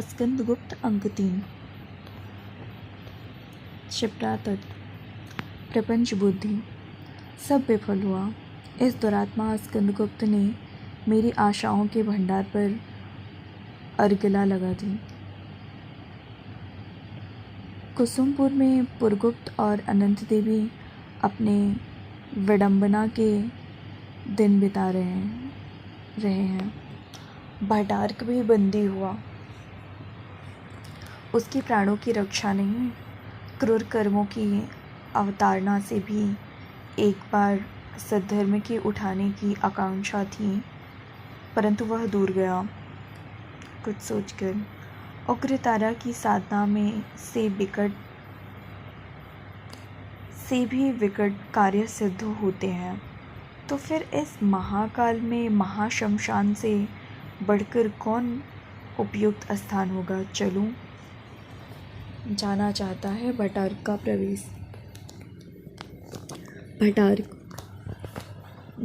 स्कंदगुप्त अंक 3। क्षिप्रा तट। प्रपंच बुद्धि। सब विफल हुआ। इस दुरात्मा स्कंदगुप्त ने मेरी आशाओं के भंडार पर अर्गला लगा दी। कुसुमपुर में पुरगुप्त और अनंत देवी अपने विडंबना के दिन बिता रहे हैं। भट्टार्क भी बंदी हुआ। उसकी प्राणों की रक्षा नहीं, क्रूर कर्मों की अवतारणा से भी एक बार सद्धर्म के उठाने की आकांक्षा थी, परंतु वह दूर गया। कुछ सोचकर उग्रतारा की साधना में से भी विकट कार्य सिद्ध होते हैं, तो फिर इस महाकाल में महाशमशान से बढ़कर कौन उपयुक्त स्थान होगा। चलूं। जाना चाहता है भट्टार्क का प्रवेश। भट्टार्क।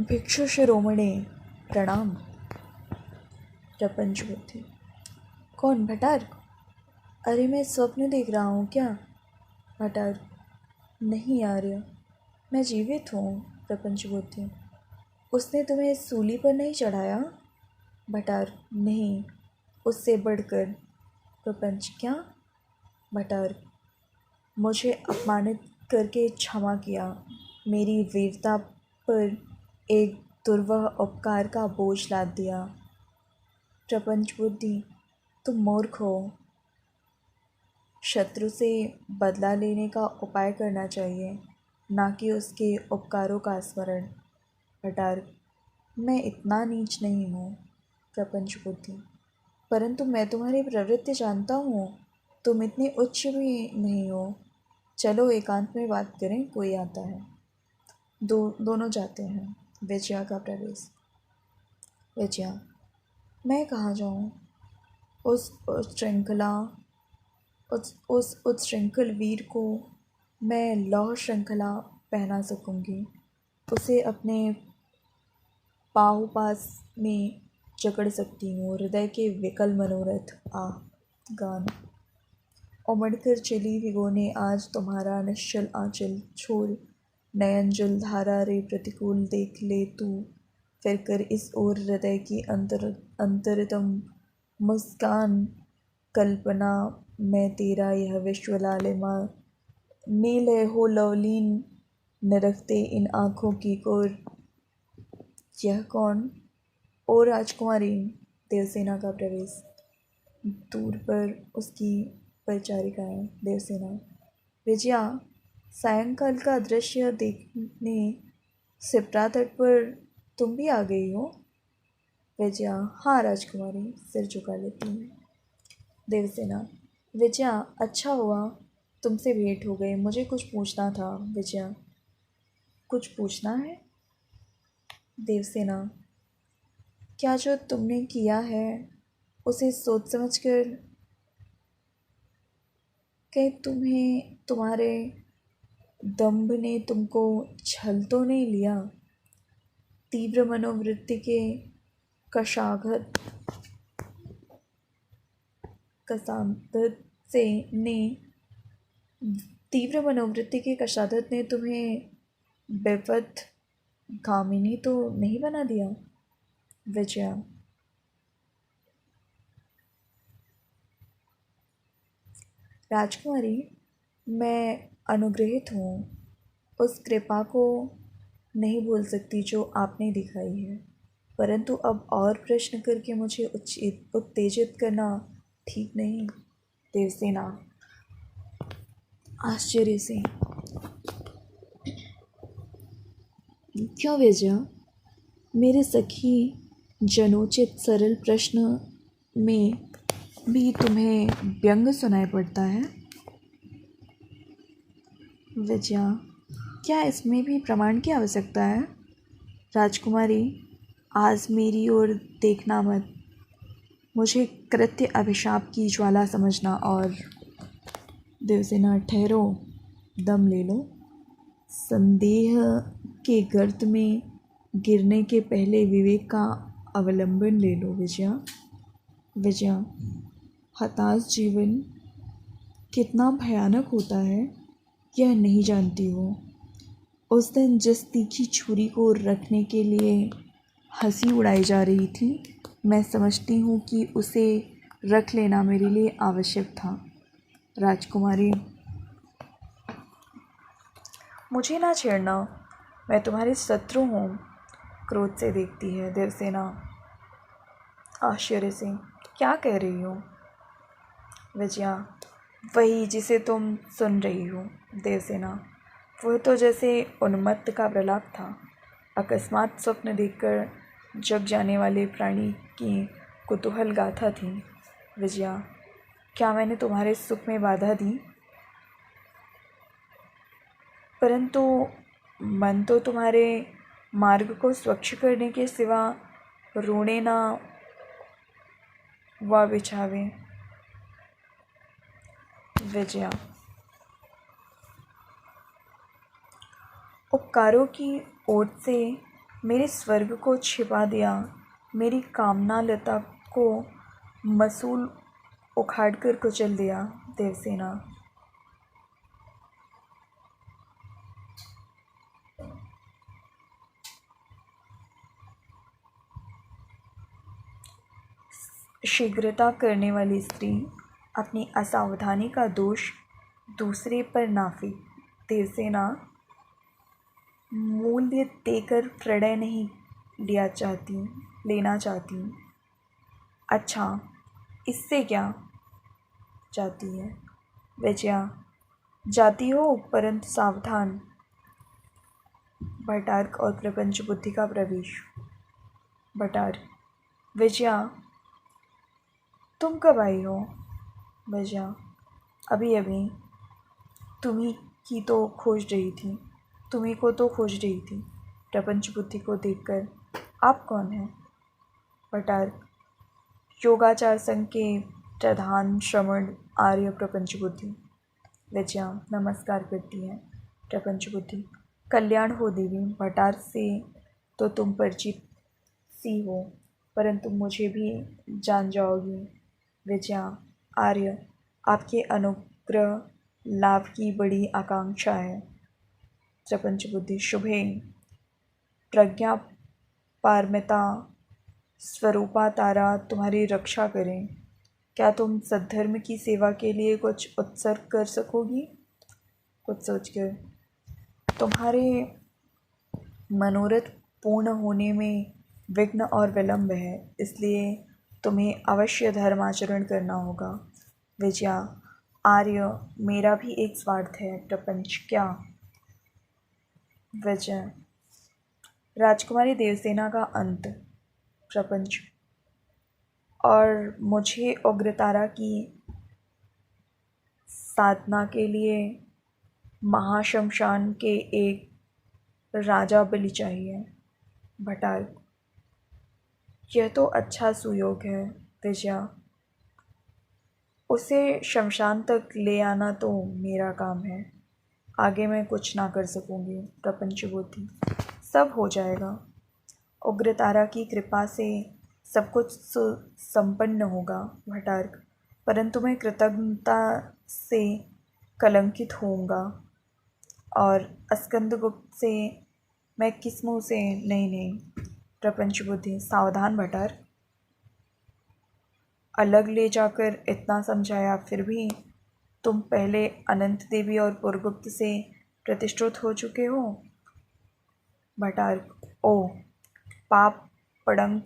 भिक्षु शिरोमणे प्रणाम। प्रपंच बुद्धि। कौन भट्टार्क? अरे मैं स्वप्न देख रहा हूँ क्या? भट्टार्क। नहीं आर्य, मैं जीवित हूँ। प्रपंच बुद्धि। उसने तुम्हें सूली पर नहीं चढ़ाया? भट्टार्क। नहीं, उससे बढ़कर। प्रपंच। क्या? भट्टार्क। मुझे अपमानित करके क्षमा किया, मेरी वीरता पर एक दुर्वह उपकार का बोझ लाद दिया। प्रपंच बुद्धि। तुम मूर्ख हो। शत्रु से बदला लेने का उपाय करना चाहिए, ना कि उसके उपकारों का स्मरण। भट्टार्क। मैं इतना नीच नहीं हूँ। प्रपंच बुद्धि। परंतु मैं तुम्हारी प्रवृत्ति जानता हूँ, तुम इतने उच्च भी नहीं हो। चलो एकांत में बात करें, कोई आता है। दोनों जाते हैं। विजया का प्रवेश। विजया। मैं कहाँ जाऊँ? उस उच्छृंखल वीर को मैं लौह श्रृंखला पहना सकूँगी, उसे अपने पाहुपास में जकड़ सकती हूँ। हृदय के विकल मनोरथ गान। उमड़कर चली भिगोने आज तुम्हारा निश्चल आंचल, छोड़ नयन जल धारा रे प्रतिकूल देख ले तू, फिर कर इस ओर हृदय की अंतरतम मुस्कान। कल्पना में तेरा यह विश्व लालिमा, नील हो लवलीन निरखते इन आँखों की कोर। यह कौन? ओ राजकुमारी। देवसेना का प्रवेश। दूर पर उसकी परिचारिकाएं। देवसेना। विजया, सायंकाल का दृश्य देखने क्षिप्रा तट पर तुम भी आ गई हो? विजया। हाँ राजकुमारी, सिर झुका लेती है। देवसेना। विजया, अच्छा हुआ तुमसे भेंट हो गई, मुझे कुछ पूछना था। विजया। कुछ पूछना है? देवसेना। क्या जो तुमने किया है उसे सोच समझ कर, कहीं तुम्हारे दंभ ने तुमको छल तो नहीं लिया? तीव्र मनोवृत्ति के कशाघत ने तुम्हें बेपथ कामिनी तो नहीं बना दिया? विजया। राजकुमारी, मैं अनुग्रहित हूँ, उस कृपा को नहीं भूल सकती जो आपने दिखाई है, परंतु अब और प्रश्न करके मुझे उत्तेजित करना ठीक नहीं। देवसेना आश्चर्य से। क्यों विजया? मेरे सखी जनोचित सरल प्रश्न में भी तुम्हें व्यंग सुनाई पड़ता है? विजया। क्या इसमें भी प्रमाण की आवश्यकता है? राजकुमारी, आज मेरी ओर देखना मत, मुझे कृत्य अभिशाप की ज्वाला समझना। और देवसेना। ठहरो, दम ले लो। संदेह के गर्त में गिरने के पहले विवेक का अवलंबन ले लो। विजया। विजया। हताश जीवन कितना भयानक होता है यह नहीं जानती हो। उस दिन जिस तीखी छुरी को रखने के लिए हंसी उड़ाई जा रही थी, मैं समझती हूँ कि उसे रख लेना मेरे लिए आवश्यक था। राजकुमारी, मुझे ना छेड़ना, मैं तुम्हारी शत्रु हूँ। क्रोध से देखती है देवसेना आश्चर्य से। क्या कह रही हो? विजया, वही जिसे तुम सुन रही हो। देवसेना, वह तो जैसे उन्मत्त का प्रलाप था, अकस्मात स्वप्न देखकर जग जाने वाले प्राणी की कुतूहल गाथा थी। विजया, क्या मैंने तुम्हारे सुख में बाधा दी? परंतु मन तो तुम्हारे मार्ग को स्वच्छ करने के सिवा रोने ना व बिछावे। विजया, उपकारों की ओट से मेरे स्वर्ग को छिपा दिया, मेरी कामना लता को मसूल उखाड़ कर कुचल दिया। देवसेना, शीघ्रता करने वाली स्त्री अपनी असावधानी का दोष दूसरे पर नाफी। देवसेना, मूल्य देकर प्रणय नहीं लेना चाहती। अच्छा, इससे क्या चाहती है? विजया, जाती हो परंतु सावधान। भटार्क और प्रपंच बुद्धि का प्रवेश। भटार, विजया, तुम कब आई हो? विजया, अभी अभी। तुम्ही की तो खोज रही थी, तुम्ही को तो खोज रही थी। प्रपंच बुद्धि को देखकर, आप कौन हैं? भटार, योगाचार संघ के प्रधान श्रमण आर्य प्रपंच बुद्धि। विजया नमस्कार करती है। प्रपंच बुद्धि, कल्याण हो देवी। भटार से तो तुम परिचित सी हो, परंतु मुझे भी जान जाओगी। विजया, आर्य, आपके अनुग्रह लाभ की बड़ी आकांक्षा है। प्रपंच बुद्धि, शुभे। प्रज्ञा पारमिता स्वरूपा तारा तुम्हारी रक्षा करें। क्या तुम सद्धर्म की सेवा के लिए कुछ उत्सर्ग कर सकोगी? कुछ सोचकर, तुम्हारे मनोरथ पूर्ण होने में विघ्न और विलंब है, इसलिए तुम्हें अवश्य धर्माचरण करना होगा। विजया, आर्य, मेरा भी एक स्वार्थ है। प्रपंच, क्या? विजय, राजकुमारी देवसेना का अंत। प्रपंच, और मुझे उग्रतारा की साधना के लिए महाशमशान के एक राजा बलि चाहिए। भटार, यह तो अच्छा सुयोग है। विजया, उसे शमशान तक ले आना तो मेरा काम है, आगे मैं कुछ ना कर सकूंगी। प्रपंच बुद्धि, सब हो जाएगा। उग्रतारा की कृपा से सब कुछ संपन्न होगा। भटार्क, परंतु मैं कृतज्ञता से कलंकित होऊंगा, और स्कंदगुप्त से मैं किस मुँह से? नहीं नहीं। प्रपंच बुद्धि, सावधान भटार, अलग ले जाकर इतना समझाया, फिर भी तुम पहले अनंत देवी और पुरगुप्त से प्रतिष्ठित हो चुके हो। भटार्क, ओ, पाप पड़ंग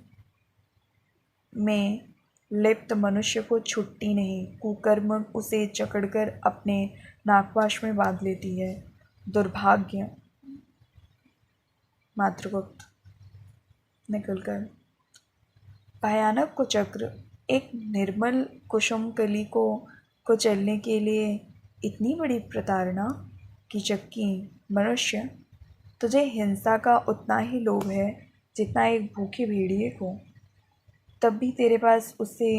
में लिप्त मनुष्य को छुट्टी नहीं, कुकर्म उसे जकड़कर अपने नागपाश में बांध लेती है। दुर्भाग्य। मातृगुप्त निकलकर, भयानक कुचक्र, एक निर्मल कुसुम कली को कुचलने के लिए इतनी बड़ी प्रताड़ना की चक्की। मनुष्य, तुझे हिंसा का उतना ही लोभ है जितना एक भूखे भेड़िए को, तब भी तेरे पास उससे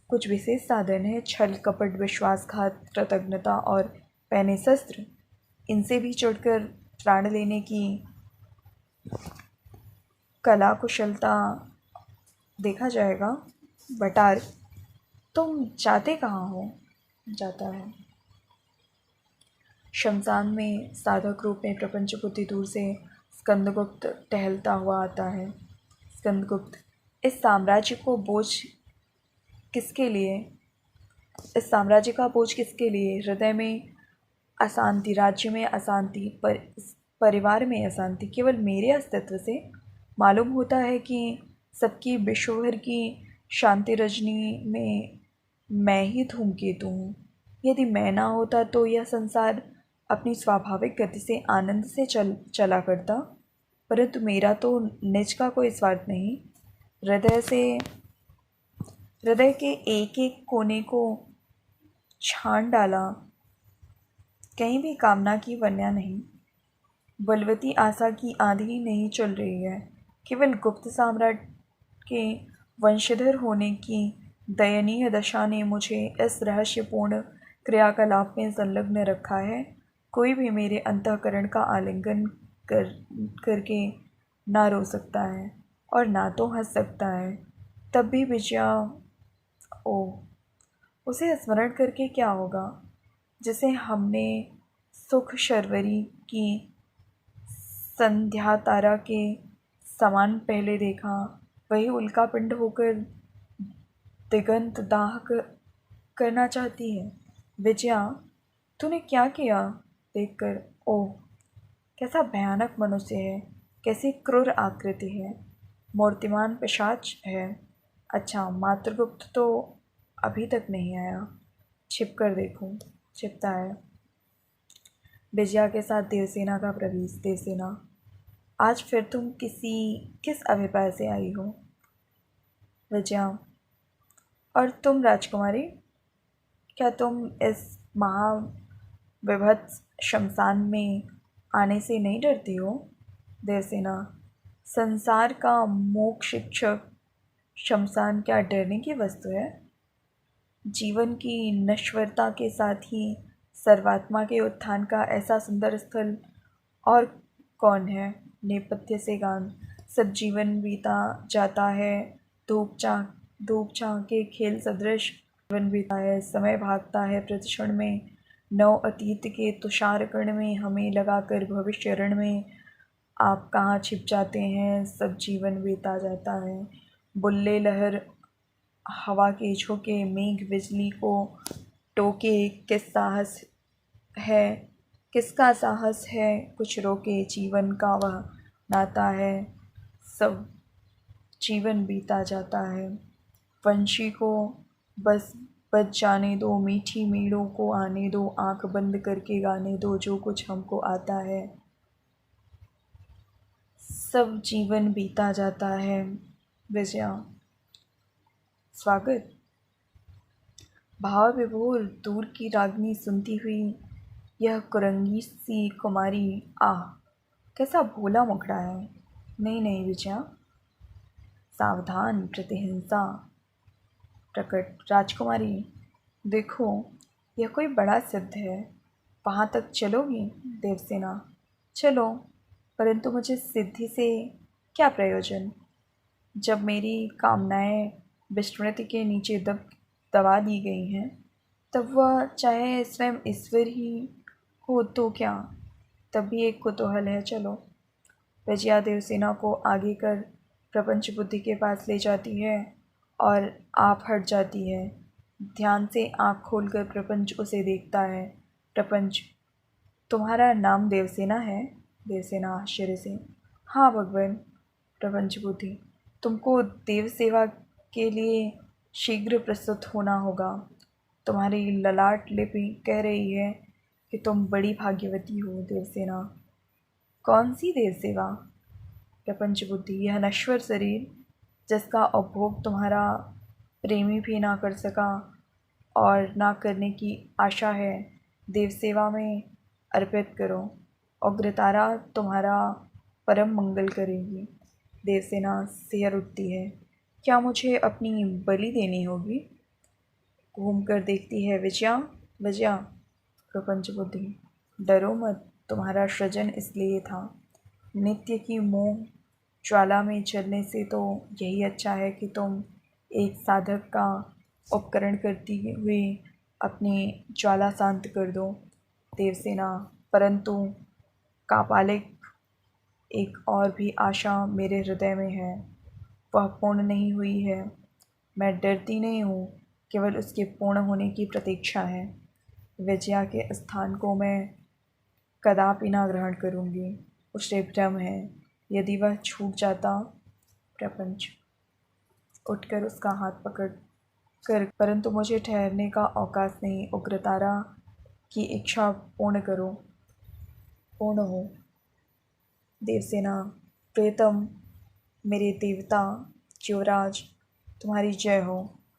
कुछ विशेष साधन है। छल कपट विश्वासघात कृतज्ञता और पैने शस्त्र, इनसे भी चढ़कर प्राण लेने की कला कुशलता देखा जाएगा। भटार, तुम जाते कहाँ हो? जाता है। शमशान में साधक रूप में प्रपंच बुद्धि दूर से स्कंदगुप्त टहलता हुआ आता है। स्कंदगुप्त, इस साम्राज्य को बोझ किसके लिए? इस साम्राज्य का बोझ किसके लिए? हृदय में अशांति, राज्य में अशांति, परिवार में अशांति, केवल मेरे अस्तित्व से। मालूम होता है कि सबकी विश्वभर की शांति रजनी में मैं ही धूमकेतु हूँ। यदि मैं ना होता तो यह संसार अपनी स्वाभाविक गति से आनंद से चला करता, परंतु मेरा तो निज का कोई स्वार्थ नहीं। हृदय के एक एक कोने को छान डाला, कहीं भी कामना की वन्या नहीं, बलवती आशा की आंधी नहीं चल रही है। केवल गुप्त सम्राट के वंशधर होने की दयनीय दशा ने मुझे इस रहस्यपूर्ण क्रियाकलाप में संलग्न रखा है। कोई भी मेरे अंतःकरण का आलिंगन करके ना रो सकता है और ना तो हंस सकता है। तब भी विजया, ओ, उसे स्मरण करके क्या होगा जिसे हमने सुख शर्वरी की संध्या तारा के समान पहले देखा, वही उल्का पिंड होकर दिगंत दाह करना चाहती है। विजया, तूने क्या किया? देखकर, ओह, कैसा भयानक मनुष्य है, कैसी क्रूर आकृति है, मूर्तिमान पिशाच है। अच्छा, मातृगुप्त तो अभी तक नहीं आया। छिप कर देखूं। छिपता है। विजया के साथ देवसेना का प्रवेश। देवसेना, आज फिर तुम किस अभिप्राय से आई हो? विजया, और तुम राजकुमारी, क्या तुम इस महाविभत्स शमशान में आने से नहीं डरती हो? देवसेना, संसार का मोक्ष शिक्षक शमशान क्या डरने की वस्तु है? जीवन की नश्वरता के साथ ही सर्वात्मा के उत्थान का ऐसा सुंदर स्थल और कौन है? नेपथ्य से गान। सब जीवन बीता जाता है, धूप छाँव के खेल सदृश जीवन बीता है, समय भागता है प्रतिक्षण में, नव अतीत के तुषार कण में हमें लगाकर भविष्य रण में आप कहाँ छिप जाते हैं। सब जीवन बीता जाता है। बुल्ले लहर हवा के झोंके, मेघ बिजली को टोके, है किसका साहस है कुछ रोके, जीवन का वह नाता है, सब जीवन बीता जाता है। पंछी को बस बच जाने दो, मीठी मेड़ों को आने दो, आंख बंद करके गाने दो जो कुछ हमको आता है। सब जीवन बीता जाता है। विजया, स्वागत। भाव विभोर दूर की रागनी सुनती हुई यह कुरंगी सी कुमारी, आह, कैसा भोला मुखड़ा है। नहीं नहीं विजया, सावधान, प्रतिहिंसा प्रकट। राजकुमारी, देखो, यह कोई बड़ा सिद्ध है, वहाँ तक चलोगी? देवसेना, चलो, परंतु मुझे सिद्धि से क्या प्रयोजन, जब मेरी कामनाएं विस्मृति के नीचे दबा दी गई हैं, तब वह चाहे स्वयं ईश्वर ही हो तो क्या, तब भी एक कुतूहल है। चलो। विजया देवसेना को आगे कर प्रपंच बुद्धि के पास ले जाती है और आप हट जाती है। ध्यान से आँख खोलकर प्रपंच उसे देखता है। प्रपंच, तुम्हारा नाम देवसेना है? देवसेना आश्चर्य से, हाँ भगवान। प्रपंच बुद्धि, तुमको देव सेवा के लिए शीघ्र प्रस्तुत होना होगा। तुम्हारी ललाट लिपि कह रही है कि तुम बड़ी भाग्यवती हो। देवसेना, कौन सी देव सेवा? प्रपंच बुद्धि, यह नश्वर शरीर जिसका उपभोग तुम्हारा प्रेमी भी ना कर सका और ना करने की आशा है, देव सेवा में अर्पित करो। उग्रतारा तुम्हारा परम मंगल करेगी। देवसेना सिर उठती है, क्या मुझे अपनी बलि देनी होगी? घूम कर देखती है विजया। विजया, प्रपंच बुद्धि, डरो मत, तुम्हारा सृजन इसलिए था। नित्य की मोह ज्वाला में जलने से तो यही अच्छा है कि तुम एक साधक का उपकरण करती हुए अपनी ज्वाला शांत कर दो देवसेना। परंतु कापालिक, एक और भी आशा मेरे हृदय में है, वह पूर्ण नहीं हुई है। मैं डरती नहीं हूँ, केवल उसके पूर्ण होने की प्रतीक्षा है। विजया के स्थान को मैं कदापि ना ग्रहण करूँगी। उसे भ्रम है, यदि वह छूट जाता। प्रपंच उठकर उसका हाथ पकड़ कर, परंतु मुझे ठहरने का अवकाश नहीं। उग्रतारा की इच्छा पूर्ण करो, पूर्ण हो। देवसेना, प्रियतम, मेरे देवता, युवराज, तुम्हारी जय हो।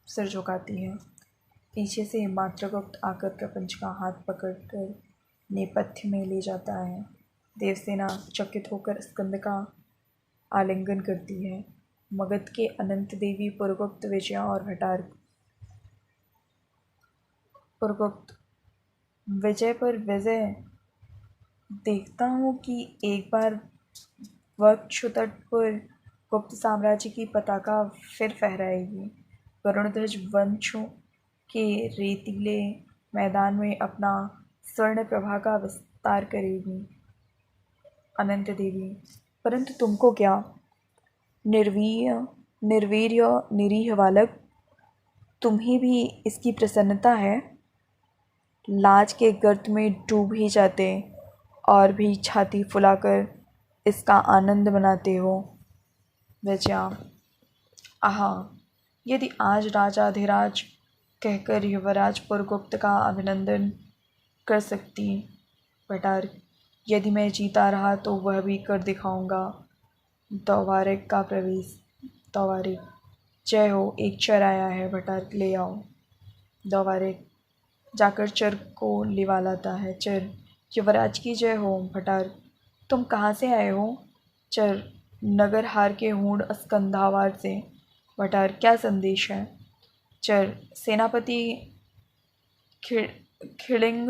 सिर झुकाती है। पीछे से मात्रगुप्त आकर प्रपंच का हाथ पकड़कर नेपथ्य में ले जाता है। देवसेना चकित होकर स्कंद का आलिंगन करती है। मगध के अनंत देवी, पुरगुप्त, विजया और भटार। पुरगुप्त, विजय पर विजय। देखता हूँ कि एक बार वक्षतट पर गुप्त साम्राज्य की पताका फिर फहराएगी। वरुणध्वज वंशों के रेतीले मैदान में अपना स्वर्ण प्रभा का विस्तार करेगी। अनंत देवी, परंतु तुमको क्या, निर्वीर्य निरीह बालक, तुम्हें भी इसकी प्रसन्नता है? लाज के गर्त में डूब ही जाते और भी छाती फुलाकर इसका आनंद मनाते हो। विजया, आहा, यदि आज राजाधिराज कहकर युवराज पुरगुप्त का अभिनंदन कर सकती। भटार, यदि मैं जीता रहा तो वह भी कर दिखाऊंगा। दौवारिक का प्रवेश। दौवारिक, जय हो, एक चर आया है, भटार ले आओ। दौवारिक जाकर चर को लिवा लाता है। चर, युवराज की जय हो। भटार, तुम कहाँ से आए हो? चर, नगरहार के हूण स्कंधावार से। भटार, क्या संदेश है? चर, सेनापति खिड़िंग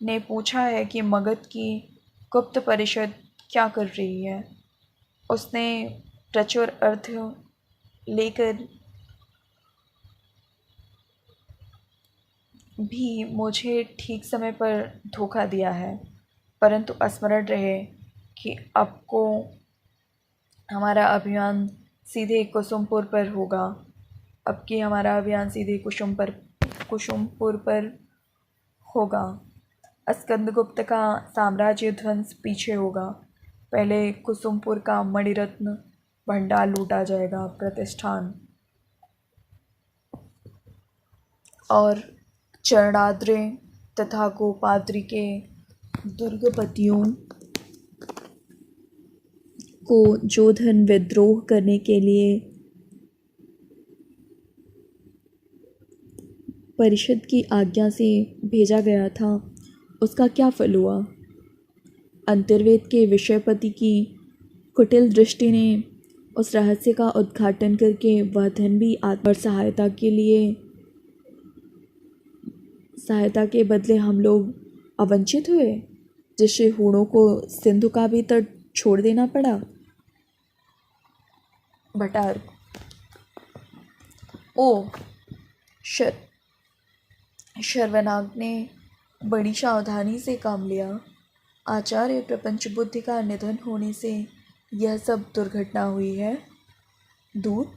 ने पूछा है कि मगध की गुप्त परिषद क्या कर रही है। उसने प्रचुर अर्थ लेकर भी मुझे ठीक समय पर धोखा दिया है। परंतु स्मरण रहे कि आपको हमारा अभियान सीधे कुसुमपुर पर होगा। अब कि हमारा अभियान सीधे कुसुमपुर पर होगा। स्कंदगुप्त का साम्राज्य ध्वंस पीछे होगा। पहले कुसुमपुर का मणिरत्न भंडार लूटा जाएगा। प्रतिष्ठान और चरणाद्रि तथा गोपाद्रि के दुर्गपतियों को जो धन विद्रोह करने के लिए परिषद की आज्ञा से भेजा गया था, उसका क्या फल हुआ? अंतर्वेद के विषयपति की कुटिल दृष्टि ने उस रहस्य का उद्घाटन करके वह धन भी और सहायता के बदले हम लोग अवंचित हुए, जिससे हूणों को सिंधु का भी तट छोड़ देना पड़ा। भटार, ओ शर्वनाग ने बड़ी सावधानी से काम लिया। आचार्य प्रपंच बुद्धि का निधन होने से यह सब दुर्घटना हुई है। दूत,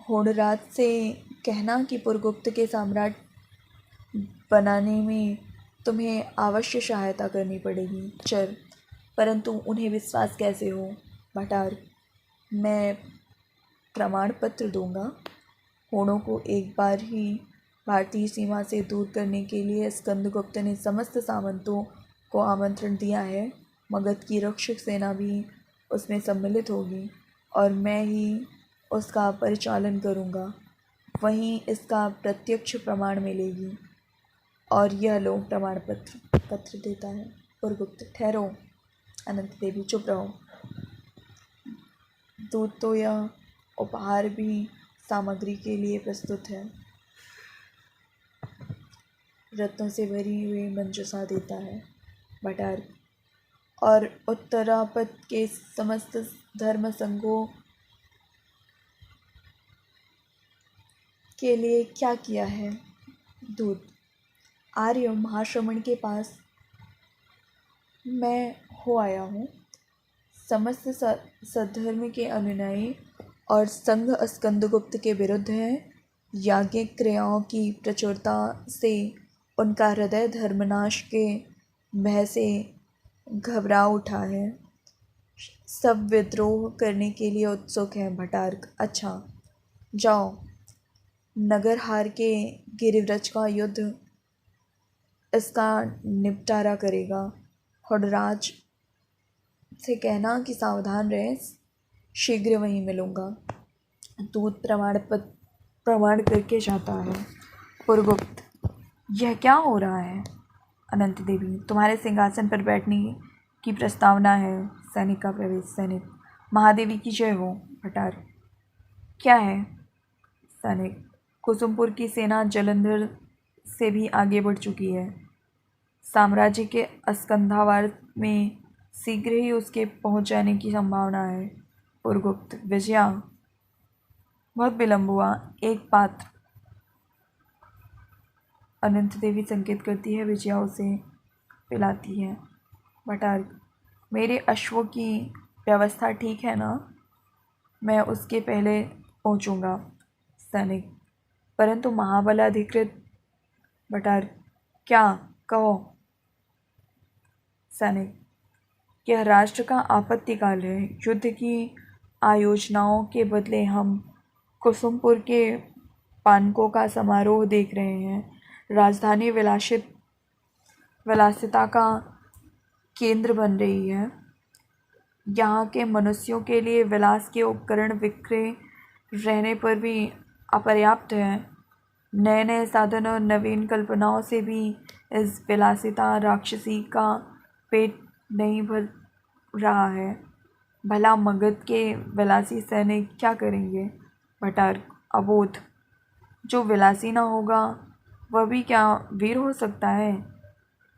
होड़राज से कहना कि पुरगुप्त के सम्राट बनाने में तुम्हें अवश्य सहायता करनी पड़ेगी। चर, परंतु उन्हें विश्वास कैसे हो? भटार, मैं प्रमाण पत्र दूंगा। होड़ों को एक बार ही भारतीय सीमा से दूर करने के लिए स्कंदगुप्त ने समस्त सामंतों को आमंत्रण दिया है। मगध की रक्षक सेना भी उसमें सम्मिलित होगी और मैं ही उसका परिचालन करूंगा। वहीं इसका प्रत्यक्ष प्रमाण मिलेगी। और यह लो प्रमाण पत्र देता है। पुरगुप्त, ठहरो। अनंत देवी, चुप रहो। दूत तो यह उपहार भी सामग्री के लिए प्रस्तुत है। रत्नों से भरी हुई मंजूषा देता है। भटार, और उत्तरापद के समस्त धर्म संघों के लिए क्या किया है? दूत, आर्य महाश्रमण के पास मैं हो आया हूँ। समस्त सद्धर्म के अनुयायी और संघ स्कंदगुप्त के विरुद्ध हैं। याज्ञिक क्रियाओं की प्रचुरता से उनका हृदय धर्मनाश के भय से घबरा उठा है। सब विद्रोह करने के लिए उत्सुक हैं। भटार्क, अच्छा, जाओ, नगरहार के गिरिव्रज का युद्ध इसका निपटारा करेगा। हुडराज से कहना कि सावधान रहें, शीघ्र वहीं मिलूँगा। दूत प्रमाण करके जाता है। पुरगुप्त, यह क्या हो रहा है? अनंत देवी, तुम्हारे सिंहासन पर बैठने की प्रस्तावना है। सैनिक का प्रवेश। सैनिक, महादेवी की जय हो। भटार, क्या है? सैनिक, कुसुमपुर की सेना जलंधर से भी आगे बढ़ चुकी है। साम्राज्य के अस्कंधावार में शीघ्र ही उसके पहुंच जाने की संभावना है। पुरगुप्त, विजया, बहुत विलंब हुआ। एक पात्र। अनंत देवी संकेत करती है, विजया उसे पिलाती है। भटार्क, मेरे अश्वों की व्यवस्था ठीक है ना? मैं उसके पहले पहुंचूंगा। सैनिक, परंतु महाबलाधिकृत। भटार्क, क्या? कहो। सैनिक, यह राष्ट्र का आपत्तिकाल है। युद्ध की आयोजनाओं के बदले हम कुसुमपुर के पानकों का समारोह देख रहे हैं। राजधानी विलासिता का केंद्र बन रही है। यहाँ के मनुष्यों के लिए विलास के उपकरण विक्रय रहने पर भी अपर्याप्त है। नए नए साधन और नवीन कल्पनाओं से भी इस विलासिता राक्षसी का पेट नहीं भर रहा है। भला मगध के विलासी सैनिक क्या करेंगे? भटार्क, अबोध, जो विलासी ना होगा वह भी क्या वीर हो सकता है?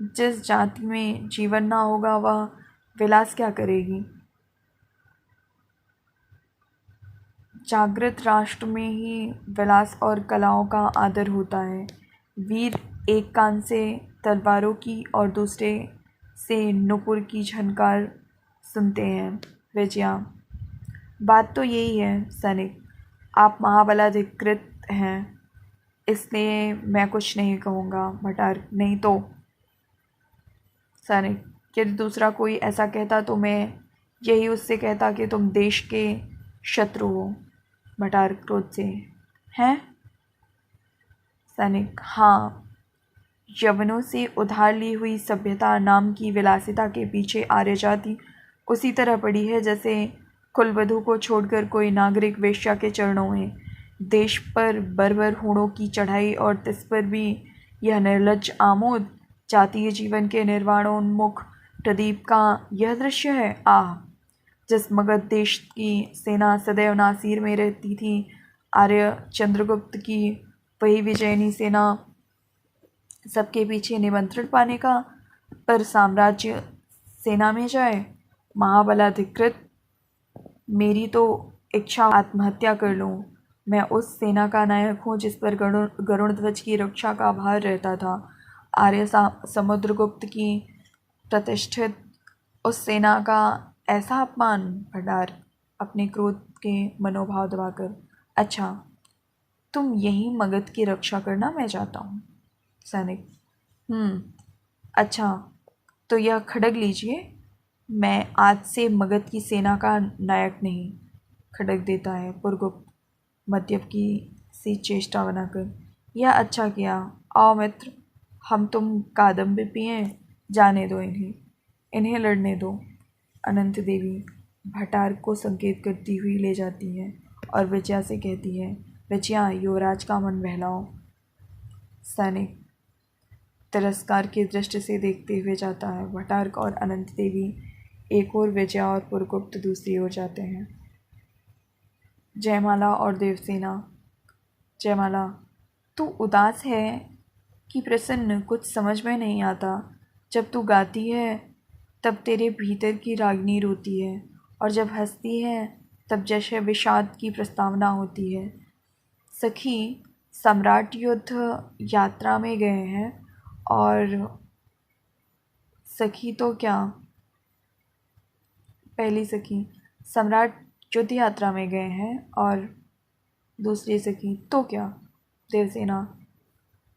जिस जाति में जीवन ना होगा वह विलास क्या करेगी? जागृत राष्ट्र में ही विलास और कलाओं का आदर होता है। वीर एक कान से तलवारों की और दूसरे से नुपुर की झनकार सुनते हैं। विजया, बात तो यही है। सैनिक, आप महाबलाधिकृत हैं, इसलिए मैं कुछ नहीं कहूँगा। भटार, नहीं तो? सैनिक, यदि दूसरा कोई ऐसा कहता तो मैं यही उससे कहता कि तुम देश के शत्रु हो। भटार क्रोध से, हैं? सैनिक, हाँ, यवनों से उधार ली हुई सभ्यता नाम की विलासिता के पीछे आर्य जाति उसी तरह पड़ी है जैसे कुलवधु को छोड़कर कोई नागरिक वेश्या के चरणों में। देश पर बर्बर हूणों की चढ़ाई और तिस पर भी यह निर्लज्ज आमोद। जातीय जीवन के निर्वाणोन्मुख प्रदीप का यह दृश्य है। आह, जिस मगध देश की सेना सदैव नासिर में रहती थी, आर्य चंद्रगुप्त की वही विजयनी सेना सबके पीछे निमंत्रण पाने का, पर साम्राज्य सेना में जाए। महाबलाधिकृत, मेरी तो इच्छा आत्महत्या कर लूं। मैं उस सेना का नायक हूँ जिस पर गरुड़ ध्वज की रक्षा का भार रहता था। आर्य समुद्रगुप्त की प्रतिष्ठित उस सेना का ऐसा अपमान। भंडार, अपने क्रोध के मनोभाव दबाकर, अच्छा, तुम यही मगध की रक्षा करना, मैं चाहता हूँ। सैनिक, अच्छा, तो यह खड्ग लीजिए। मैं आज से मगध की सेना का नायक नहीं। खड्ग देता है। पुरगुप्त मद्यप की सी चेष्टा बनाकर, यह अच्छा किया। आओ मित्र, हम तुम कादम्बी पिएं। जाने दो इन्हें, इन्हें लड़ने दो। अनंत देवी भटार को संकेत करती हुई ले जाती है और विजया से कहती है, विजया, युवराज का मन बहलाओ। सैनिक तिरस्कार की दृष्टि से देखते हुए जाता है। भटार्क और अनंत देवी एक ओर, विजया और पुरगुप्त दूसरी ओर जाते हैं। जयमाला और देवसेना। जयमाला, तू उदास है कि प्रसन्न? कुछ समझ में नहीं आता। जब तू गाती है तब तेरे भीतर की रागिनी रोती है, और जब हंसती है तब जैसे विषाद की प्रस्तावना होती है। सखी, सम्राट युद्ध यात्रा में गए हैं और सखी तो क्या। पहली सखी, सम्राट युद्ध यात्रा में गए हैं और दूसरी सखी तो क्या। देवसेना,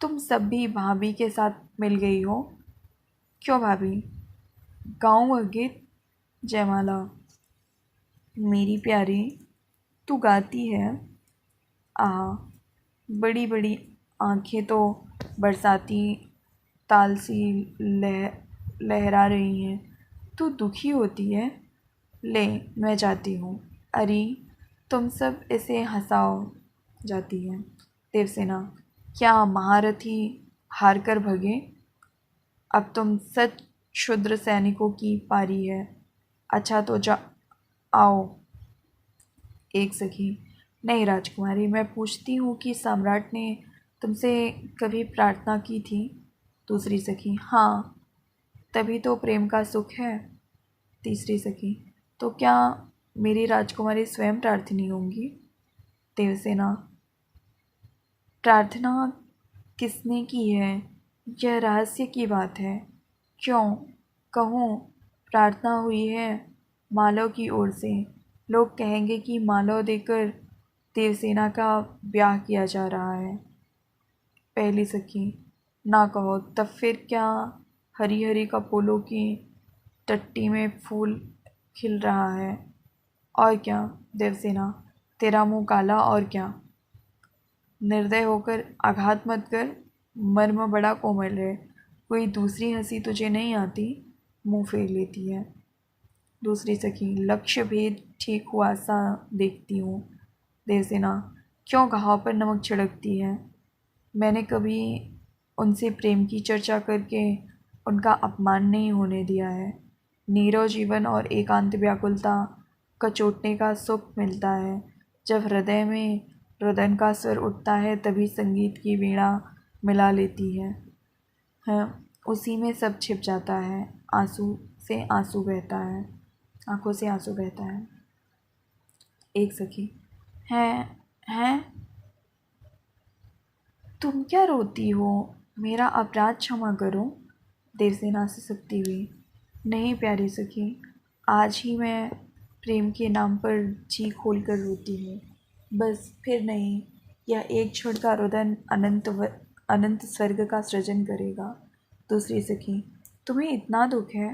तुम सब भी भाभी के साथ मिल गई हो। क्यों भाभी। गाऊं गीत। जयमाला, मेरी प्यारी, तू गाती है। आहा, बड़ी बड़ी आंखें तो बरसाती ताल सी लहरा रही हैं। तू दुखी होती है। ले, मैं जाती हूँ। अरे, तुम सब इसे हंसाओ। जाती है। देवसेना, क्या महारथी हार कर भगे। अब तुम सच क्षुद्र सैनिकों की पारी है। अच्छा तो जा आओ। एक सखी, नहीं राजकुमारी, मैं पूछती हूँ कि सम्राट ने तुमसे कभी प्रार्थना की थी। दूसरी सखी, हाँ, तभी तो प्रेम का सुख है। तीसरी सखी, तो क्या मेरी राजकुमारी स्वयं प्रार्थनी होंगी। देवसेना, प्रार्थना किसने की है, यह रहस्य की बात है। क्यों, कहूँ। प्रार्थना हुई है मालव की ओर से। लोग कहेंगे कि मालव देकर देवसेना का ब्याह किया जा रहा है। पहली सखी, ना कहो, तब फिर क्या हरी हरी कपोलों की टट्टी में फूल खिल रहा है। और क्या। देवसेना, तेरा मुंह काला और क्या। निर्दय होकर आघात मत कर। मर्म बड़ा कोमल है। कोई दूसरी हंसी तुझे नहीं आती। मुंह फेर लेती है। दूसरी सखी, लक्ष्य भेद ठीक हुआ सा देखती हूँ। देवसेना, क्यों घाव पर नमक छिड़कती है। मैंने कभी उनसे प्रेम की चर्चा करके उनका अपमान नहीं होने दिया है। नीरव जीवन और एकांत व्याकुलता का चोटने का सुख मिलता है। जब हृदय में रुदन का स्वर उठता है तभी संगीत की वीणा मिला लेती है, उसी में सब छिप जाता है। आंसू से आंसू बहता है। आंखों से आंसू बहता है। एक सखी, हैं, तुम क्या रोती हो। मेरा अपराध क्षमा करो। देवसेना से सकती हुई, नहीं प्यारी सखी, आज ही मैं प्रेम के नाम पर जी खोल कर रोती हूँ। बस फिर नहीं। यह एक क्षण का रुदन अनंत स्वर्ग का सृजन करेगा। दूसरी सखी, तुम्हें इतना दुख है,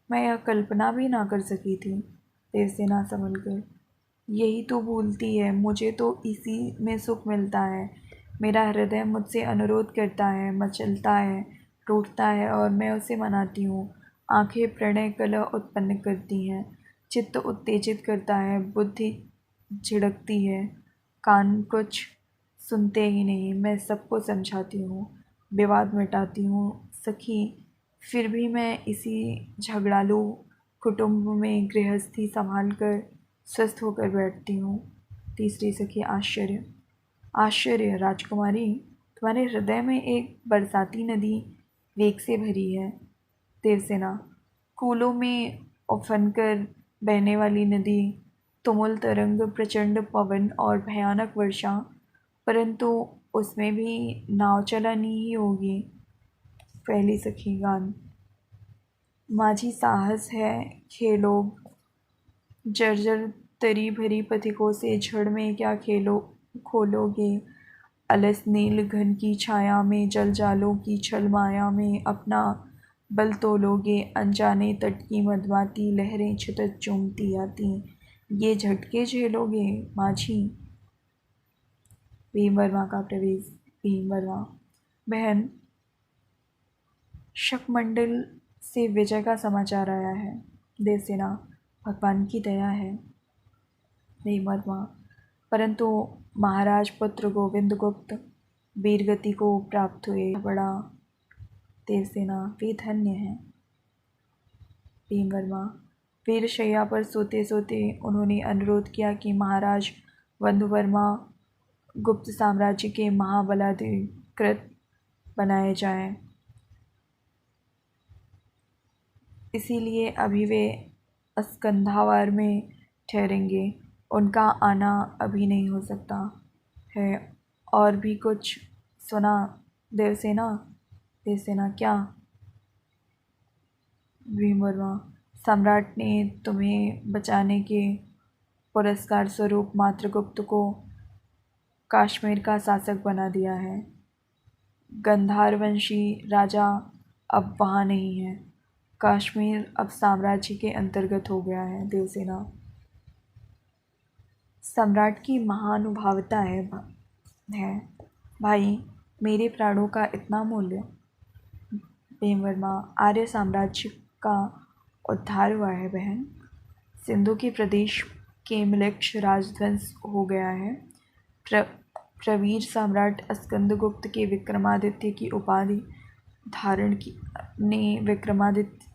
मैं यह कल्पना भी ना कर सकी थी। देवसेना संभल कर, यही तो भूलती है, मुझे तो इसी में सुख मिलता है। मेरा हृदय मुझसे अनुरोध करता है, मचलता है, टूटता है और मैं उसे मनाती हूँ। आंखें प्रणय कलह उत्पन्न करती हैं, चित्त उत्तेजित करता है, बुद्धि झिड़कती है, कान कुछ सुनते ही नहीं। मैं सबको समझाती हूँ, विवाद मिटाती हूँ। सखी, फिर भी मैं इसी झगड़ालू कुटुंब में गृहस्थी संभाल कर स्वस्थ होकर बैठती हूँ। तीसरी सखी, आश्चर्य। आश्चर्य राजकुमारी, तुम्हारे हृदय में एक बरसाती नदी वेग से भरी है। देवसेना, कूलों में उफनकर बहने वाली नदी, तुमुल तरंग, प्रचंड पवन और भयानक वर्षा, परंतु उसमें भी नाव चलानी ही होगी। पहली सखी, गान। माझी साहस है खेलोग, जर्जर तरी भरी पथिकों से झड़ में क्या खेलो खोलोगे। अलस नील घन की छाया में, जल जालों की छल माया में अपना बल तोलोगे। अनजाने तट की मधुमाती लहरें छिटक चूमती आती, ये झटके झेलोगे माझी। भीम वर्मा का प्रवेश। भीम वर्मा, बहन, शकमंडल से विजय का समाचार आया है। देवसेना, भगवान की दया है। भीम वर्मा, परंतु महाराज पुत्र गोविंद गुप्त वीरगति को प्राप्त हुए, बड़ा। देवसेना, वे धन्य हैं। भीम वर्मा, वीरशैया पर सोते सोते उन्होंने अनुरोध किया कि महाराज वंदुवर्मा गुप्त साम्राज्य के महाबलाधिकृत बनाए जाएं। इसीलिए अभी वे अस्कंधावार में ठहरेंगे। उनका आना अभी नहीं हो सकता है। और भी कुछ सुना देवसेना? देवसेना क्या? भीमवर्मा, सम्राट ने तुम्हें बचाने के पुरस्कार स्वरूप मात्रगुप्त को कश्मीर का शासक बना दिया है। गंधारवंशी राजा अब वहाँ नहीं है। कश्मीर अब साम्राज्य के अंतर्गत हो गया है। देवसेना, सम्राट की महानुभावता है भाई, मेरे प्राणों का इतना मूल्य। भीमवर्मा, आर्य साम्राज्य का उद्धार हुआ है बहन। सिंधु के प्रदेश के म्लेच्छ राजध्वंस हो गया है। प्रवीर सम्राट स्कंदगुप्त के विक्रमादित्य की उपाधि धारण की ने विक्रमादित्य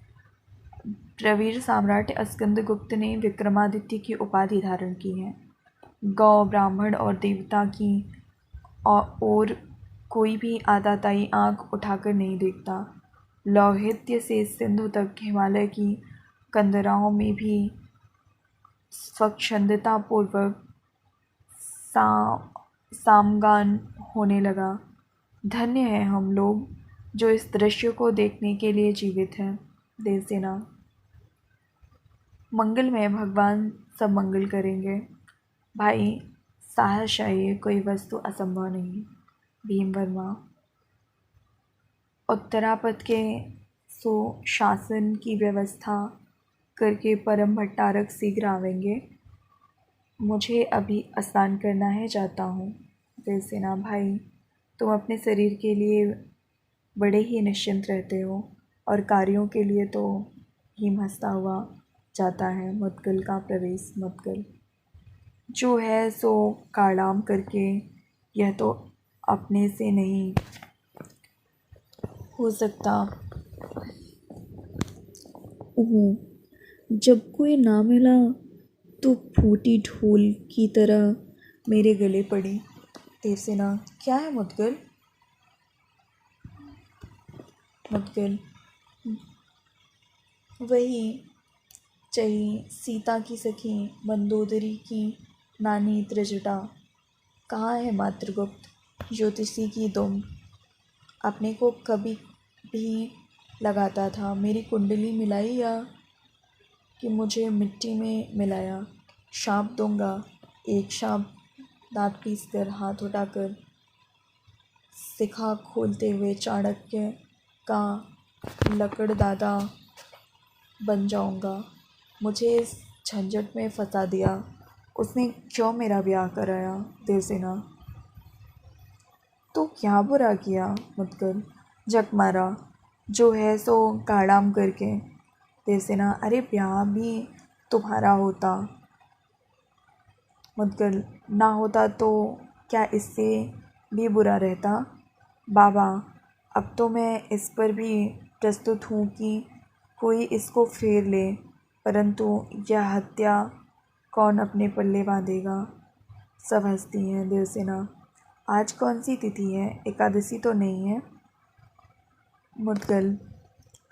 प्रवीर सम्राट स्कंदगुप्त ने विक्रमादित्य की उपाधि धारण की है। गौ, ब्राह्मण और देवता की और कोई भी आताताई आंख उठाकर नहीं देखता। लौहित्य से सिंधु तक हिमालय की कंदराओं में भी स्वच्छंदतापूर्वक सामगान होने लगा। धन्य है हम लोग जो इस दृश्य को देखने के लिए जीवित हैं। देवसेना, मंगलमय भगवान सब मंगल करेंगे। भाई, साहस चाहिए, कोई वस्तु असंभव नहीं। भीमवर्मा, उत्तरापद के सुशासन की व्यवस्था करके परम भट्टारक शीघ्र आवेंगे। मुझे अभी स्नान करना है, जाता हूँ। देवसेना, भाई तुम अपने शरीर के लिए बड़े ही निश्चिंत रहते हो और कार्यों के लिए तो हिम हंसता हुआ जाता है। मुद्गल का प्रवेश। मुद्गल, जो है सो काड़ाम करके, यह तो अपने से नहीं हो सकता। ओह, जब कोई ना मिला तो फूटी ढोल की तरह मेरे गले पड़ी। देवसेना, क्या है मुद्गल? मुद्गल, वही चाहिए, सीता की सखी मंदोदरी की नानी त्रिजटा। कहाँ है मातृगुप्त, ज्योतिषी की दुम? अपने को कभी भी लगाता था मेरी कुंडली मिलाई या कि मुझे मिट्टी में मिलाया? शाप दूंगा, एक शाप। दांत पीस कर, हाथ उठाकर शिखा खोलते हुए चाणक्य का लकड़दादा बन जाऊंगा। मुझे इस झंझट में फंसा दिया, उसने क्यों मेरा ब्याह कराया? देवसेना, तो क्या बुरा किया? मुद्गल, जग मारा, जो है सो काड़ाम करके। देवसेना, अरे ब्याह भी तुम्हारा होता। मुद्गल, ना होता तो क्या इससे भी बुरा रहता? बाबा, अब तो मैं इस पर भी प्रस्तुत हूँ कि कोई इसको फेर ले, परंतु यह हत्या कौन अपने पल्ले बांधेगा? सब हंसती हैं। देवसेना, आज कौन सी तिथि है? एकादशी तो नहीं है? मुद्गल,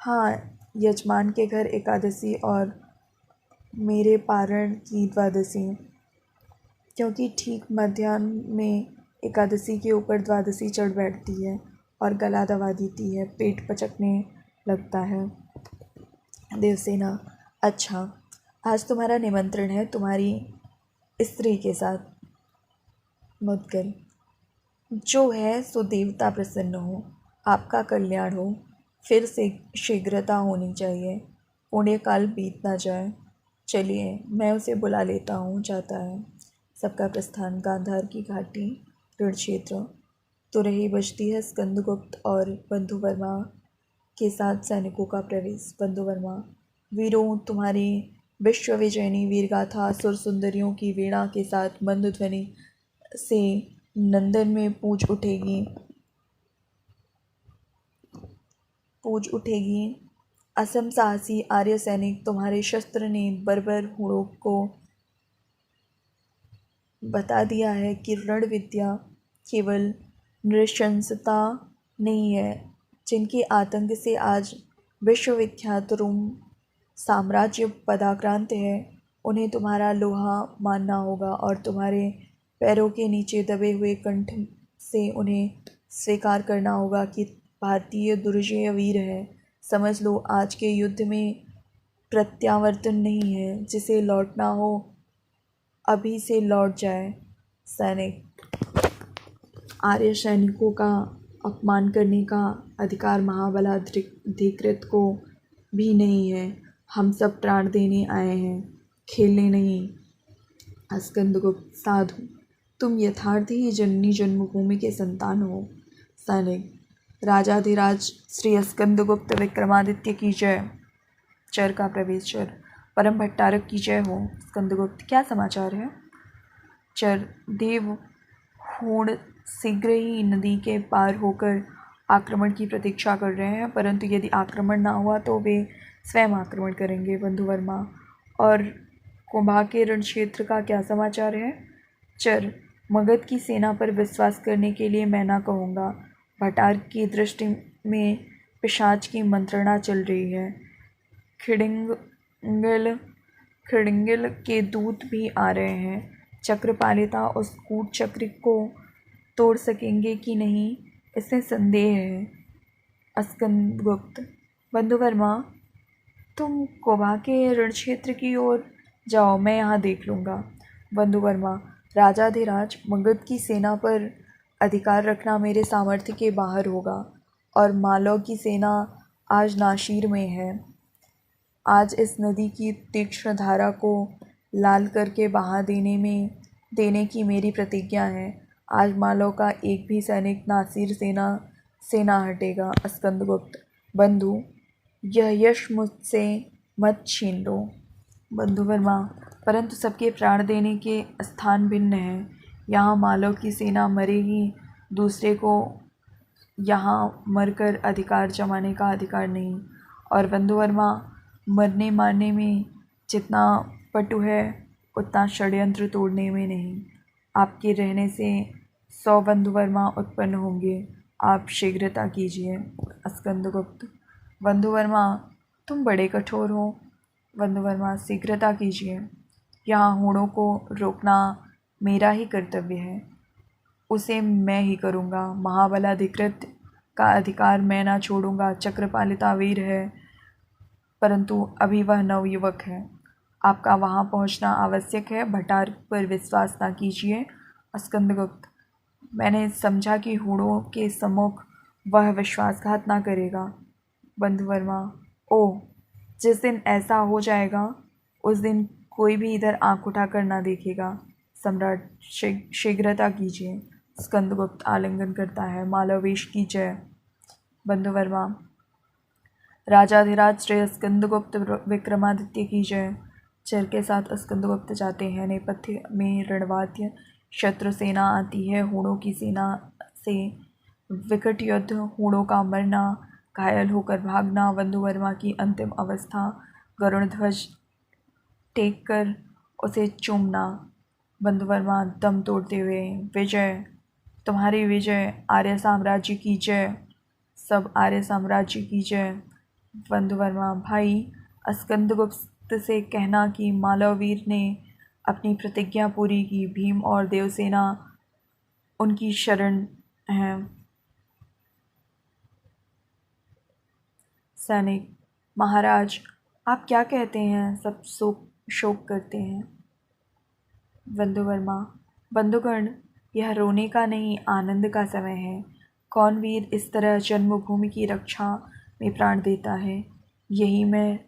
हाँ, यजमान के घर एकादशी और मेरे पारण की द्वादशी, क्योंकि ठीक मध्याह्न में एकादशी के ऊपर द्वादशी चढ़ बैठती है और गला दबा देती है, पेट पचकने लगता है। देवसेना, अच्छा, आज तुम्हारा निमंत्रण है तुम्हारी स्त्री के साथ। मुद्गल, जो है सो देवता प्रसन्न हो, आपका कल्याण हो, फिर से शीघ्रता होनी चाहिए, पुण्यकाल बीत ना जाए। चलिए, मैं उसे बुला लेता हूँ। जाता है। सबका प्रस्थान। गांधार की घाटी, ऋण क्षेत्र। तो रही बजती है स्कंदगुप्त और बंधुवर्मा के साथ सैनिकों का प्रवेश। बंधुवर्मा, वीरों, तुम्हारी विश्व विजयनी वीरगाथा सुर सुंदरियों की वीणा के साथ मंद ध्वनि से नंदन में पूज उठेगी। असम साहसी आर्य सैनिक, तुम्हारे शस्त्र ने बर्बर हूणों को बता दिया है कि रण विद्या केवल नृशंसता नहीं है। जिनके आतंक से आज विश्वविख्यात रोम साम्राज्य पदाक्रांत है, उन्हें तुम्हारा लोहा मानना होगा और तुम्हारे पैरों के नीचे दबे हुए कंठ से उन्हें स्वीकार करना होगा कि भारतीय दुर्जय वीर है। समझ लो, आज के युद्ध में प्रत्यावर्तन नहीं है। जिसे लौटना हो अभी से लौट जाए। सैनिक, आर्य सैनिकों का अपमान करने का अधिकार महाबलाधिकृत को भी नहीं है। हम सब प्राण देने आए हैं, खेलने नहीं। स्कंदगुप्त, साधु, तुम यथार्थ ही जननी जन्मभूमि के संतान हो। सैनिक, राजाधिराज श्री स्कंदगुप्त विक्रमादित्य की जय। चर का प्रवेश। चर, परम भट्टारक की जय हो। स्कंदगुप्त, क्या समाचार है? चर, देव हूण शीघ्र ही नदी के पार होकर आक्रमण की प्रतीक्षा कर रहे हैं, परंतु यदि आक्रमण ना हुआ तो वे स्वयं आक्रमण करेंगे। बंधुवर्मा, और कुंभा के रण क्षेत्र का क्या समाचार है? चर, मगध की सेना पर विश्वास करने के लिए मैं ना कहूँगा। भटार की दृष्टि में पिशाच की मंत्रणा चल रही है। खिड़ंगिल के दूत भी आ रहे हैं। चक्रपालिता उस कूट चक्र को तोड़ सकेंगे कि नहीं, इसमें संदेह है। स्कंदगुप्त, बंधुवर्मा, तुम कोबा के रण क्षेत्र की ओर जाओ, मैं यहाँ देख लूँगा। बंधुवर्मा, राजाधिराज, मगध की सेना पर अधिकार रखना मेरे सामर्थ्य के बाहर होगा, और मालव की सेना आज नाशीर में है। आज इस नदी की तीक्ष्ण धारा को लाल करके बहा देने की मेरी प्रतिज्ञा है। आज मालव का एक भी सैनिक नासिर से ना हटेगा। स्कंदगुप्त, बंधु, यह यश मुझसे मत छीन लो। बंधुवर्मा, परंतु सबके प्राण देने के स्थान भिन्न हैं। यहाँ मालव की सेना मरेगी, दूसरे को यहाँ मरकर अधिकार जमाने का अधिकार नहीं। और बंधुवर्मा, मरने मारने में जितना पटु है उतना षड्यंत्र तोड़ने में नहीं। आपके रहने से 100 बंधुवर्मा उत्पन्न होंगे। आप शीघ्रता कीजिए। स्कंदगुप्त, बंधुवर्मा, तुम बड़े कठोर हो। बंधुवर्मा, शीघ्रता कीजिए। यहाँ हूणों को रोकना मेरा ही कर्तव्य है, उसे मैं ही करूँगा। महाबलाधिकृत का अधिकार मैं ना छोड़ूंगा। चक्रपालिता वीर है, परंतु अभी वह नवयुवक है। आपका वहाँ पहुँचना आवश्यक है। भटार पर विश्वास ना कीजिए। स्कंदगुप्त, मैंने समझा कि हूणों के सम्मुख वह विश्वासघात ना करेगा। बंधुवर्मा, ओह, जिस दिन ऐसा हो जाएगा उस दिन कोई भी इधर आंख उठाकर ना देखेगा। सम्राट, शीघ्रता कीजिए। स्कंदगुप्त आलिंगन करता है। मालवेश की जय। बंधुवर्मा, राजाधिराज श्री स्कंदगुप्त विक्रमादित्य की जय। चर के साथ स्कंदगुप्त जाते हैं। नेपथ्य में रणवाद्य। शत्रु सेना आती है। हूणों की सेना से विकट युद्ध। हूणों का मरना, घायल होकर भागना। बंधुवर्मा की अंतिम अवस्था, गरुण ध्वज टेक कर उसे चूमना। बंधुवर्मा दम तोड़ते हुए, विजय, तुम्हारी विजय, आर्य साम्राज्य की जय, सब आर्य साम्राज्य की जय। बंधुवर्मा, भाई, स्कंदगुप्त से कहना कि मालववीर ने अपनी प्रतिज्ञा पूरी की। भीम और देवसेना उनकी शरण हैं। सैनिक, महाराज, आप क्या कहते हैं? सब शोक करते हैं। बंधुवर्मा, बंधुगण, यह रोने का नहीं, आनंद का समय है। कौन वीर इस तरह जन्मभूमि की रक्षा में प्राण देता है? यही मैं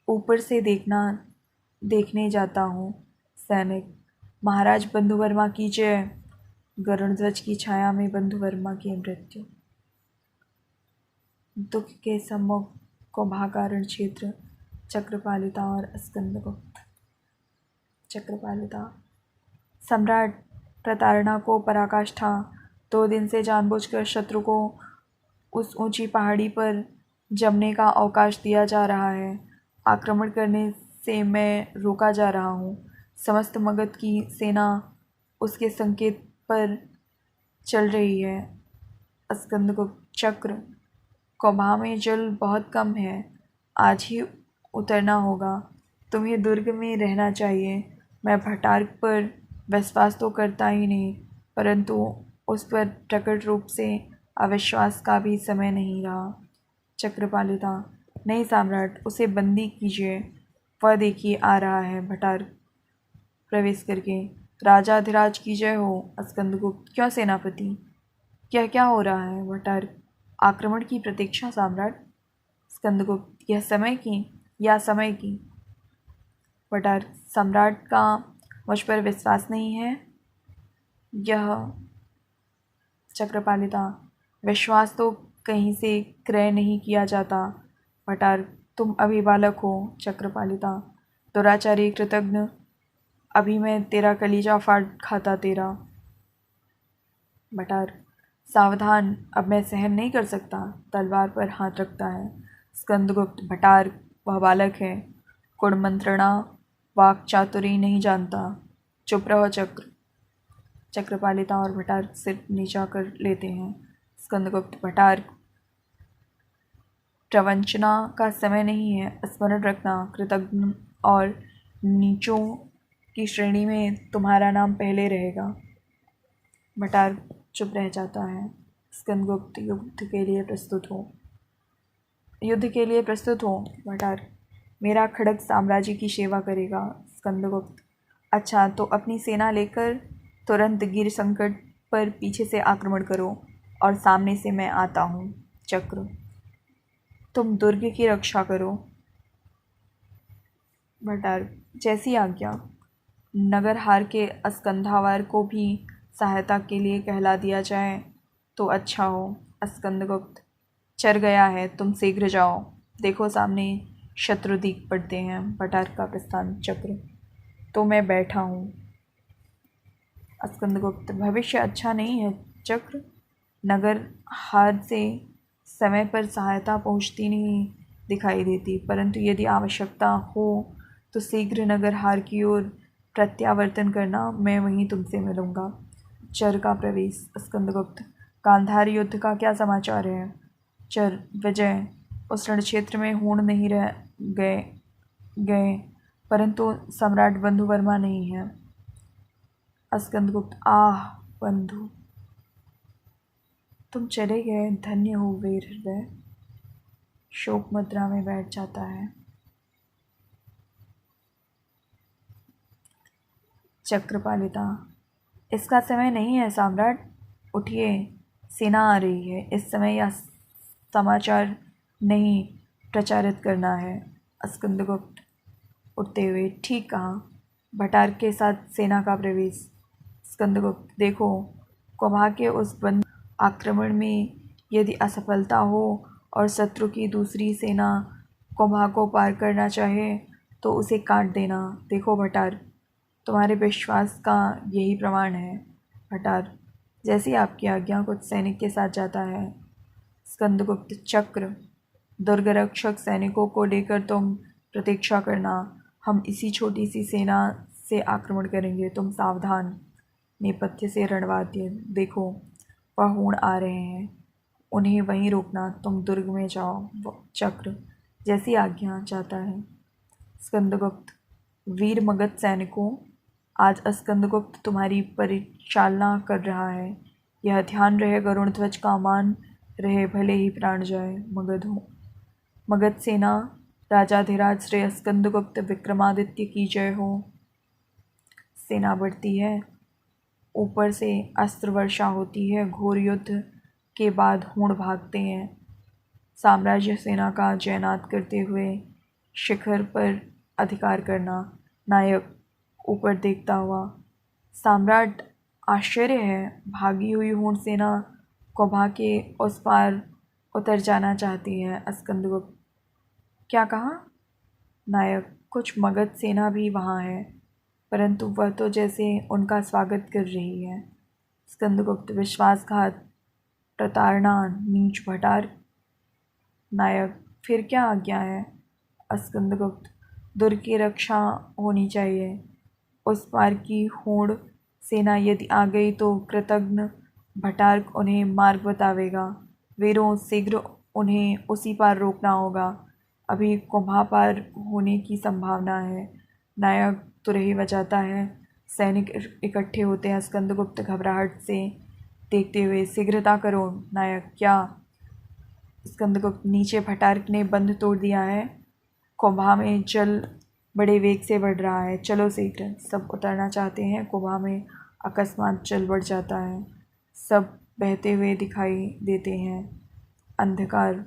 ऊपर से देखने जाता हूँ। सैनिक, महाराज बंधुवर्मा की जय। गरुड़ध्वज की छाया में बंधुवर्मा की मृत्यु। दुख के सम्मुख कुंभा का रण क्षेत्र। चक्रपालिता और स्कंदगुप्त। चक्रपालिता, सम्राट, प्रताड़ना को पराकाष्ठा। 2 दिन से जानबूझकर शत्रु को उस ऊंची पहाड़ी पर जमने का अवकाश दिया जा रहा है। आक्रमण करने से मैं रोका जा रहा हूँ। समस्त मगध की सेना उसके संकेत पर चल रही है। स्कंदगुप्त, चक्र, कुंभा में जल बहुत कम है, आज ही उतरना होगा। तुम्हें दुर्ग में रहना चाहिए। मैं भटार पर विश्वास तो करता ही नहीं, परंतु उस पर प्रकट रूप से अविश्वास का भी समय नहीं रहा। चक्रपालिता, नहीं सम्राट, उसे बंदी कीजिए, वह देखिए आ रहा है। भटार प्रवेश करके, राजाधिराज की जय हो। स्कंदगुप्त, क्यों सेनापति, क्या क्या हो रहा है? भटार, आक्रमण की प्रतीक्षा सम्राट। स्कंदगुप्त, यह समय की या समय की? भटार, सम्राट का मुझ पर विश्वास नहीं है? यह चक्रपालिता, विश्वास तो कहीं से क्रय नहीं किया जाता। भटार, तुम अभी बालक हो। चक्रपालिता, दुराचारी कृतघ्न, अभी मैं तेरा कलीजा फाड़ खाता तेरा। भटार, सावधान, अब मैं सहन नहीं कर सकता। तलवार पर हाथ रखता है। स्कंदगुप्त, भटार, वह बालक है, कुड़मंत्रणा वाक चातुरी नहीं जानता। चुप रहो चक्र। चक्रपालिता और भटार सिर नीचा कर लेते हैं। स्कंदगुप्त, भटार, प्रवंचना का समय नहीं है, स्मरण रखना। कृतघ्न और नीचों की श्रेणी में तुम्हारा नाम पहले रहेगा। भटार चुप रह जाता है। स्कंदगुप्त, युद्ध के लिए प्रस्तुत हो। युद्ध के लिए प्रस्तुत हो। भटार, मेरा खड्ग साम्राज्य की सेवा करेगा। स्कंदगुप्त, अच्छा तो अपनी सेना लेकर तुरंत गिर संकट पर पीछे से आक्रमण करो और सामने से मैं आता हूँ। चक्र, तुम दुर्ग की रक्षा करो। भटार, जैसी आज्ञा। नगर हार के अस्कंधावर को भी सहायता के लिए कहला दिया जाए तो अच्छा हो। स्कंदगुप्त, चर गया है, तुम शीघ्र जाओ, देखो सामने शत्रु दिख पड़ते हैं। भटार का प्रस्थान। चक्र, तो मैं बैठा हूँ। स्कंदगुप्त, भविष्य अच्छा नहीं है चक्र। नगर हार से समय पर सहायता पहुँचती नहीं दिखाई देती, परंतु यदि आवश्यकता हो तो शीघ्र नगर हार की ओर प्रत्यावर्तन करना, मैं वहीं तुमसे मिलूंगा। चर का प्रवेश। स्कंदगुप्त, गांधार युद्ध का क्या समाचार है? चर, विजय, उस रणक्षेत्र में हूण नहीं रह गए गए परंतु सम्राट बंधुवर्मा नहीं है। स्कंदगुप्त, आह बंधु, तुम चले गए, धन्य हो वीर हृदय। शोक मुद्रा में बैठ जाता है। चक्रपालिता, इसका समय नहीं है सम्राट, उठिए, सेना आ रही है। इस समय यह समाचार नहीं प्रचारित करना है। स्कंदगुप्त उठते हुए, ठीक कहा। भटार के साथ सेना का प्रवेश। स्कंदगुप्त, देखो, कोभा के उस बंद आक्रमण में यदि असफलता हो और शत्रु की दूसरी सेना कोभा को पार करना चाहे तो उसे काट देना। देखो भटार, तुम्हारे विश्वास का यही प्रमाण है। भटार, जैसी आपकी आज्ञा, कुछ सैनिक के साथ जाता है। स्कंदगुप्त, चक्र, दुर्गरक्षक सैनिकों को लेकर तुम प्रतीक्षा करना, हम इसी छोटी सी सेना से आक्रमण करेंगे, तुम सावधान। नेपथ्य से रणवाद्य, देखो वह हूण आ रहे हैं, उन्हें वहीं रोकना, तुम दुर्ग में जाओ। चक्र, जैसी आज्ञा, जाता है। स्कंदगुप्त, वीर मगध सैनिकों, आज स्कंदगुप्त तुम्हारी परिचालना कर रहा है, यह ध्यान रहे गरुण ध्वज का मान रहे, भले ही प्राण जाए। मगध हो। मगध सेना, राजाधिराज श्री स्कंदगुप्त विक्रमादित्य की जय हो। सेना बढ़ती है, ऊपर से अस्त्र वर्षा होती है, घोर युद्ध के बाद हूण भागते हैं। साम्राज्य सेना का जयनाद करते हुए शिखर पर अधिकार करना। नायक ऊपर देखता हुआ, सम्राट, आश्चर्य है, भागी हुई हूण सेना कोभा के उस पार उतर जाना चाहती है। स्कंदगुप्त, क्या कहा? नायक, कुछ मगध सेना भी वहाँ है, परंतु वह तो जैसे उनका स्वागत कर रही है। स्कंदगुप्त, विश्वासघात, प्रताड़ना, नीच। भटार। नायक, फिर क्या आज्ञा है? स्कंदगुप्त, दुर्ग की रक्षा होनी चाहिए, उस पार की हूण सेना यदि आ गई तो कृतघ्न भटार उन्हें मार्ग बतावेगा। वीरों, शीघ्र उन्हें उसी पार रोकना होगा, अभी कोभा पार होने की संभावना है। नायक तुरही बजाता है, सैनिक इकट्ठे होते हैं। स्कंदगुप्त घबराहट से देखते हुए, शीघ्रता करो नायक। क्या? स्कंदगुप्त, नीचे भटारक ने बंध तोड़ दिया है। कुंभा में जल बड़े वेग से बढ़ रहा है, चलो शीघ्र। सब उतरना चाहते हैं, कुंभा में अकस्मात जल बढ़ जाता है। सब बहते हुए दिखाई देते हैं। अंधकार